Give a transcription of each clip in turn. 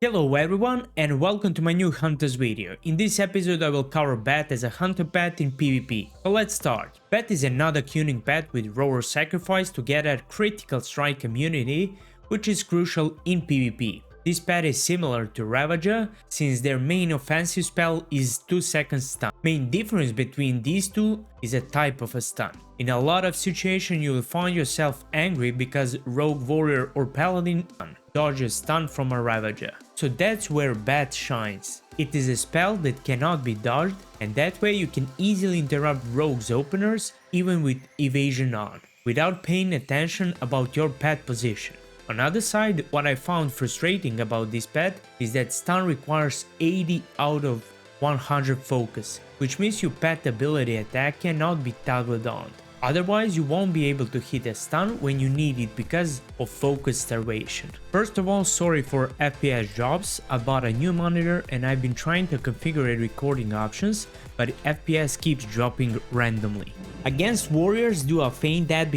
Hello everyone and welcome to my new Hunters video. In this episode I will cover Bat as a hunter pet in PvP. So let's start. Bat is another tuning pet with Roar Sacrifice to get a critical strike immunity, which is crucial in PvP. This pet is similar to Ravager, since their main offensive spell is 2-second stun. Main difference between these two is a type of a stun. In a lot of situations you will find yourself angry because Rogue Warrior or Paladin dodges stun from a Ravager. So that's where Bat shines. It is a spell that cannot be dodged, and that way you can easily interrupt Rogue's openers even with evasion on, without paying attention about your pet position. On the other side, what I found frustrating about this pet is that stun requires 80 out of 100 focus, which means your pet ability attack cannot be toggled on. Otherwise, you won't be able to hit a stun when you need it because of focus starvation. First of all, sorry for FPS drops. I bought a new monitor and I've been trying to configure recording options, but FPS keeps dropping randomly. Against warriors, do a feint that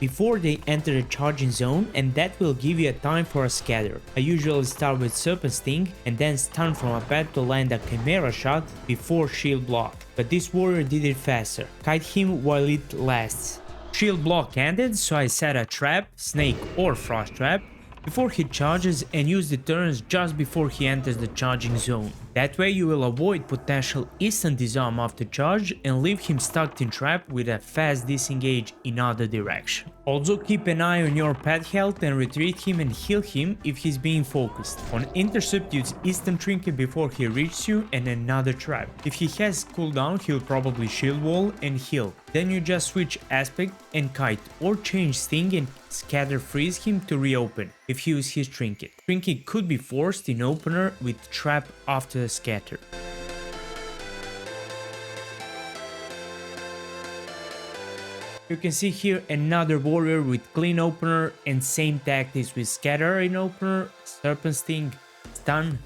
before they enter the charging zone, and that will give you a time for a scatter. I usually start with Serpent Sting and then stun from a pet to land a Chimera shot before shield block, but this warrior did it faster. Kite him while it lasts. Shield block ended, so I set a trap, snake or frost trap, before he charges and use deterrence just before he enters the charging zone. That way you will avoid potential instant disarm after charge and leave him stuck in trap with a fast disengage in other direction. Also keep an eye on your pet health and retreat him and heal him if he's being focused. On intercept, use instant trinket before he reaches you and another trap. If he has cooldown, he'll probably shield wall and heal. Then you just switch aspect and kite, or change sting and scatter freeze him to reopen if you use his trinket. Trinket could be forced in opener with trap after the scatter. You can see here another warrior with clean opener and same tactics with scatter in opener, serpent sting, stun,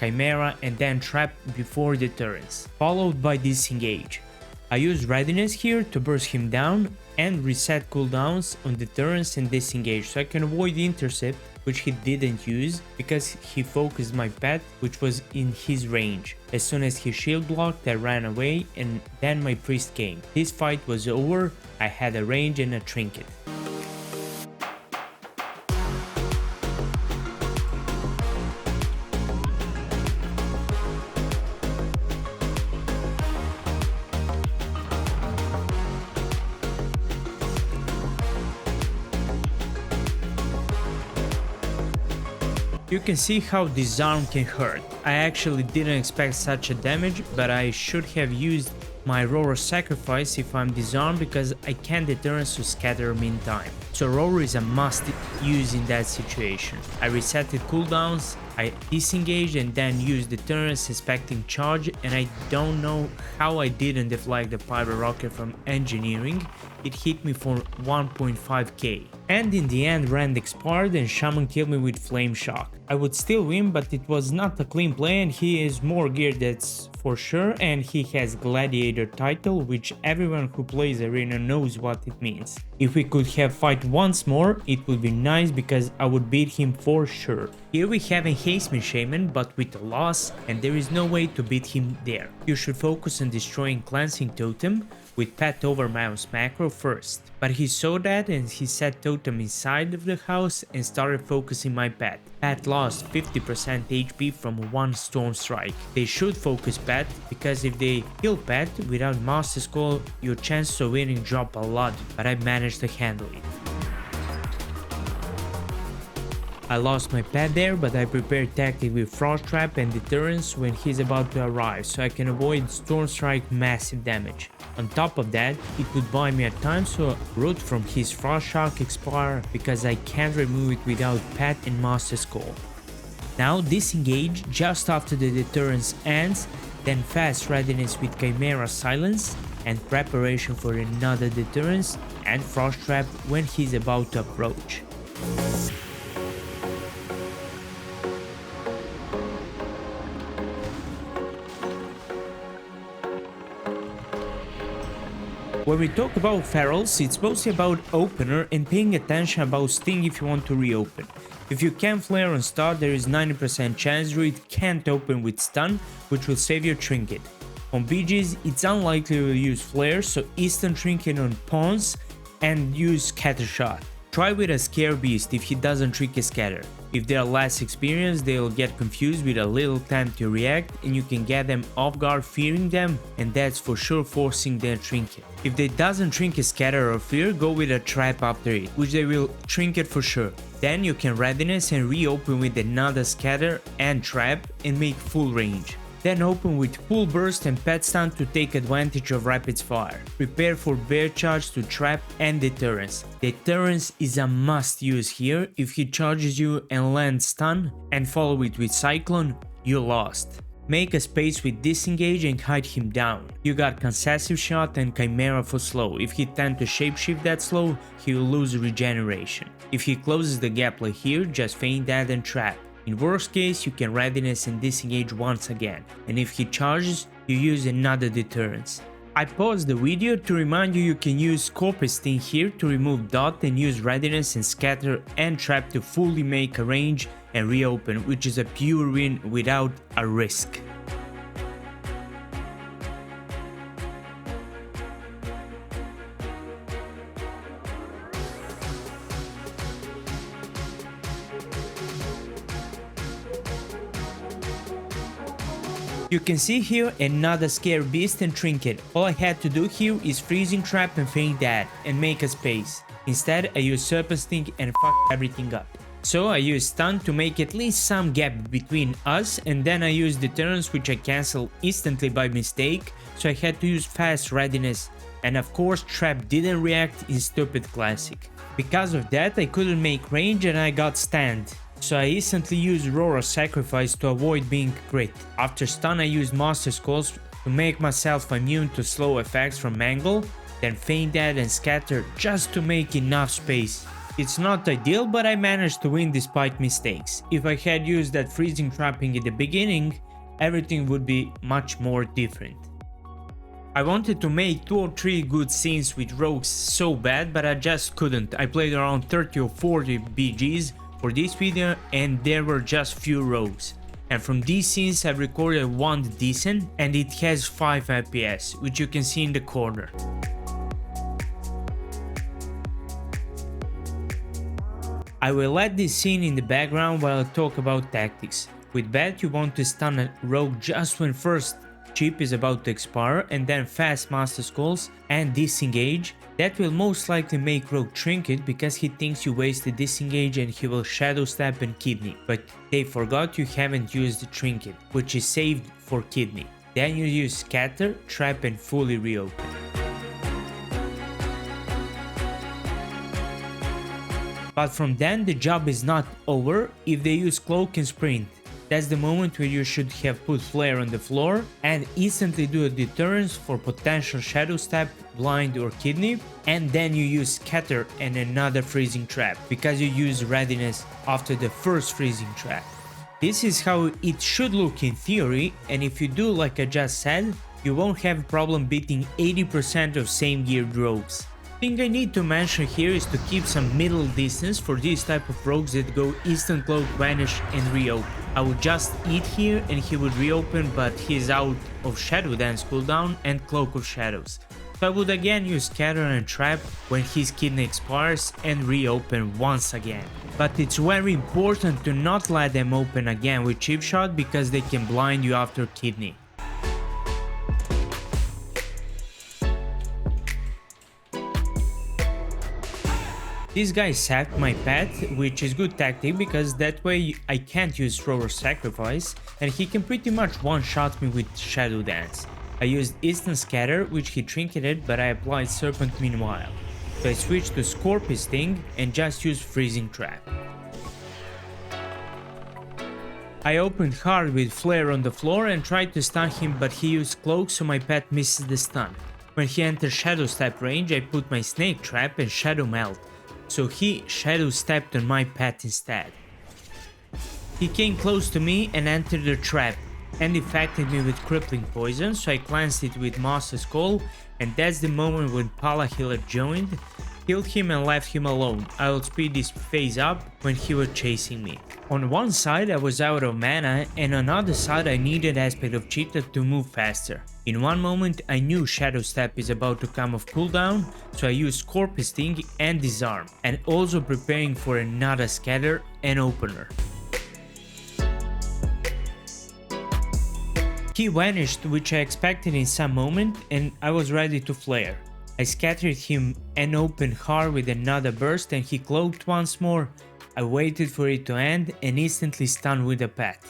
chimera and then trap before deterrence, followed by disengage. I use readiness here to burst him down and reset cooldowns on deterrence and disengage, so I can avoid the intercept, which he didn't use because he focused my pet, which was in his range. As soon as he shield blocked, I ran away and then my priest came. This fight was over, I had a range and a trinket. You can see how disarm can hurt. I actually didn't expect such a damage, but I should have used my Roar Sacrifice if I'm disarmed because I can deterrence to scatter meantime. So Roar is a must use in that situation. I resetted cooldowns, I disengaged and then used deterrence expecting charge, and I don't know how I didn't deflect the pyro rocket from engineering. It hit me for 1.5k. And in the end Rand expired and Shaman killed me with Flame Shock. I would still win, but it was not a clean play and he is more geared, that's for sure, and he has Gladiator title, which everyone who plays Arena knows what it means. If we could have fight once more, it would be nice because I would beat him for sure. Here we have a Hasteman Shaman but with a loss, and there is no way to beat him there. You should focus on destroying Cleansing Totem with pet over mouse macro first. But he saw that and he set Totem inside of the house and started focusing my pet. Pet lost 50% HP from one storm strike. They should focus pet because if they kill pet without Master Skull, your chances of winning drop a lot, but I managed to handle it. I lost my pet there, but I prepared tactic with Frost Trap and Deterrence when he's about to arrive, so I can avoid Storm Strike massive damage. On top of that, it would buy me a time so root from his Frost Shock expire because I can't remove it without pet and Master Skull. Now disengage just after the deterrence ends, then fast readiness with Chimera Silence and preparation for another deterrence and Frost Trap when he's about to approach. When we talk about ferals, it's mostly about opener and paying attention about sting if you want to reopen. If you can flare on start, there is 90% chance druid can't open with stun, which will save your trinket. On BGs, it's unlikely you will use flare, so instant trinket on pawns and use scatter shot. Try with a scare beast if he doesn't trick a scatter. If they are less experienced, they will get confused with a little time to react and you can get them off guard fearing them, and that's for sure forcing their trinket. If they doesn't trinket scatter or fear, go with a trap after it, which they will trinket for sure. Then you can readiness and reopen with another scatter and trap and make full range. Then open with full burst and pet stun to take advantage of rapid fire. Prepare for bear charge to trap and deterrence. Deterrence is a must use here. If he charges you and lands stun and follow it with cyclone, you lost. Make a space with disengage and hide him down. You got concessive shot and chimera for slow. If he tends to shapeshift that slow, he will lose regeneration. If he closes the gap like here, just feign that and trap. In worst case, you can readiness and disengage once again, and if he charges, you use another deterrence. I paused the video to remind you can use Scorpius Sting here to remove dot and use readiness and scatter and trap to fully make a range and reopen, which is a pure win without a risk. You can see here another scare beast and trinket. All I had to do here is freezing trap and feign that and make a space. Instead I use serpent sting and fuck everything up. So I use stun to make at least some gap between us, and then I use deterrence, which I cancel instantly by mistake, so I had to use fast readiness, and of course trap didn't react in stupid classic. Because of that I couldn't make range and I got stand. So I instantly used Aurora Sacrifice to avoid being crit. After stun I used Master Skulls to make myself immune to slow effects from angle, then feign that and scatter just to make enough space. It's not ideal, but I managed to win despite mistakes. If I had used that freezing trapping at the beginning, everything would be much more different. I wanted to make 2 or 3 good scenes with rogues so bad, but I just couldn't. I played around 30 or 40 BGs for this video and there were just few rogues, and from these scenes I've recorded one decent and it has 5 FPS, which you can see in the corner. I will let this scene in the background while I talk about tactics. With bad you want to stun a rogue just when first chip is about to expire, and then fast Master Skulls and disengage. That will most likely make rogue trinket because he thinks you wasted disengage and he will shadow step and kidney, but they forgot you haven't used the trinket, which is saved for kidney. Then you use scatter, trap and fully reopen. But from then the job is not over if they use cloak and sprint. That's the moment where you should have put flare on the floor and instantly do a deterrence for potential shadow step, blind or kidney, and then you use scatter and another freezing trap because you use readiness after the first freezing trap. This is how it should look in theory, and if you do like I just said, you won't have a problem beating 80% of same geared rogues. Thing I need to mention here is to keep some middle distance for these type of rogues that go instant cloak, vanish and reopen. I would just eat here and he would reopen, but he's out of Shadow Dance cooldown and Cloak of Shadows. So I would again use scatter and trap when his kidney expires and reopen once again. But it's very important to not let them open again with chip shot because they can blind you after kidney. This guy sacked my pet, which is good tactic because that way I can't use Aurora Sacrifice and he can pretty much one-shot me with Shadow Dance. I used instant scatter, which he trinketed, but I applied Serpent meanwhile. So I switched to Scorpius Sting and just used Freezing Trap. I opened hard with Flare on the floor and tried to stun him, but he used Cloak so my pet misses the stun. When he enters Shadow Step range, I put my Snake Trap and Shadow Melt, so he Shadow Stepped on my pet instead. He came close to me and entered the trap and affected me with crippling poison, so I cleansed it with Master Skull and that's the moment when Pala Healer joined, killed him and left him alone. I would speed his phase up when he was chasing me. On one side I was out of mana, and on the other side I needed Aspect of Cheetah to move faster. In one moment I knew Shadow Step is about to come off cooldown, so I used Scorpion Sting and Disarm, and also preparing for another Scatter and Opener. He vanished, which I expected in some moment, and I was ready to flare. I scattered him and opened hard with another burst, and he cloaked once more. I waited for it to end and instantly stunned with a pet.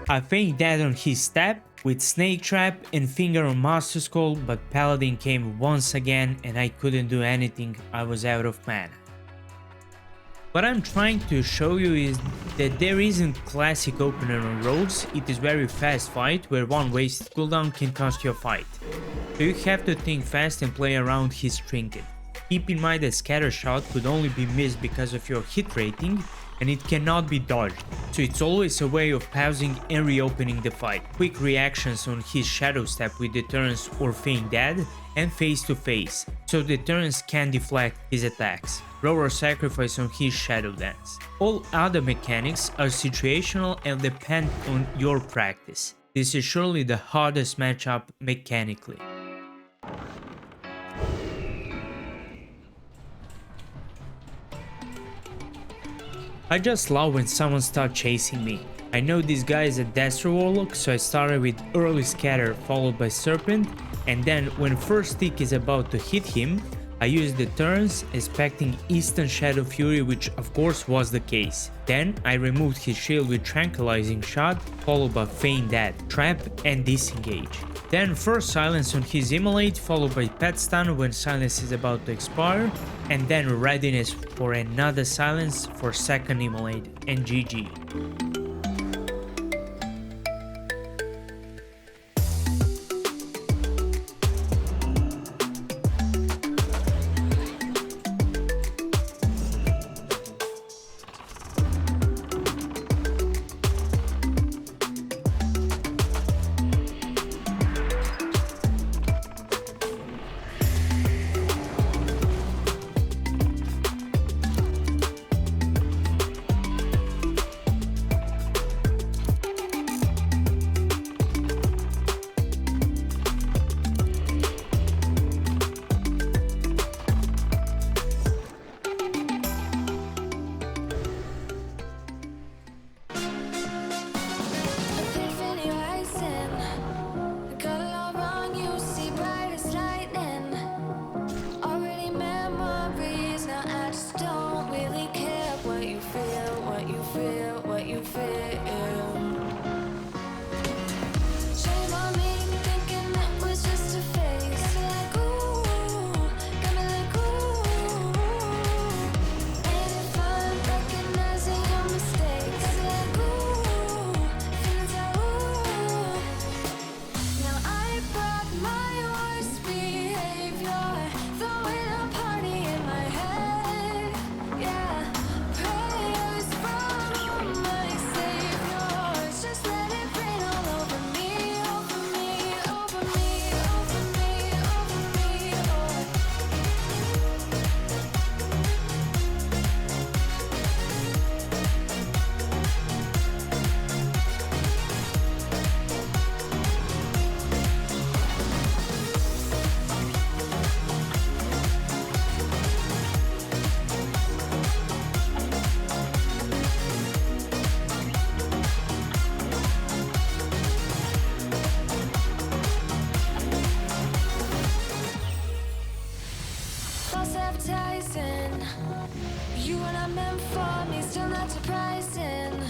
I feigned that on his step with Snake Trap and Finger on Master Skull, but Paladin came once again and I couldn't do anything, I was out of mana. What I'm trying to show you is that there isn't classic opener on roads, it is very fast fight where one wasted cooldown can cost you a fight. So you have to think fast and play around his trinket. Keep in mind that scatter shot could only be missed because of your hit rating, and it cannot be dodged, so it's always a way of pausing and reopening the fight. Quick reactions on his Shadow Step with deterrence or Feign Dead, and face to face, so deterrence can deflect his attacks. Roar Sacrifice on his Shadow Dance. All other mechanics are situational and depend on your practice. This is surely the hardest matchup mechanically. I just love when someone starts chasing me. I know this guy is a Destro Warlock, so I started with early Scatter followed by Serpent, and then when first tick is about to hit him, I used the turns expecting instant Shadow Fury, which of course was the case. Then I removed his shield with Tranquilizing Shot, followed by Feign Dead, Trap and Disengage. Then first silence on his Immolate, followed by Pet Stun when silence is about to expire, and then readiness for another silence for second Immolate, and GG. You and I meant for me, still not surprising.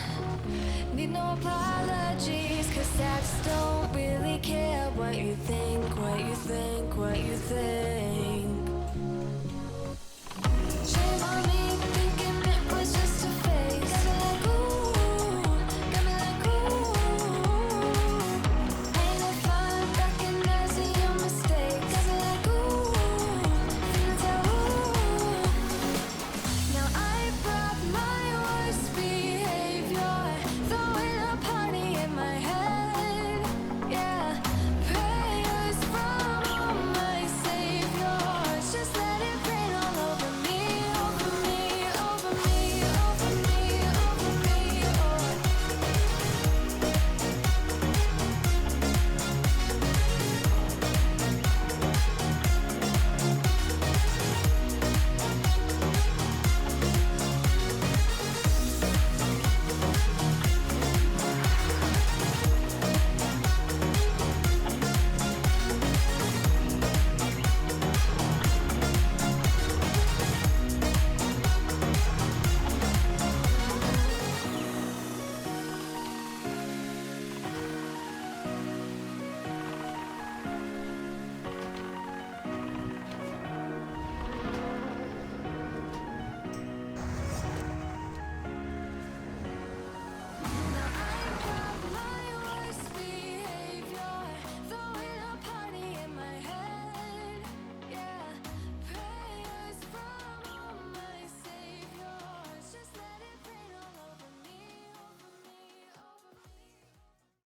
Need no apologies, cause I just don't really care what you think, what you think, what you think.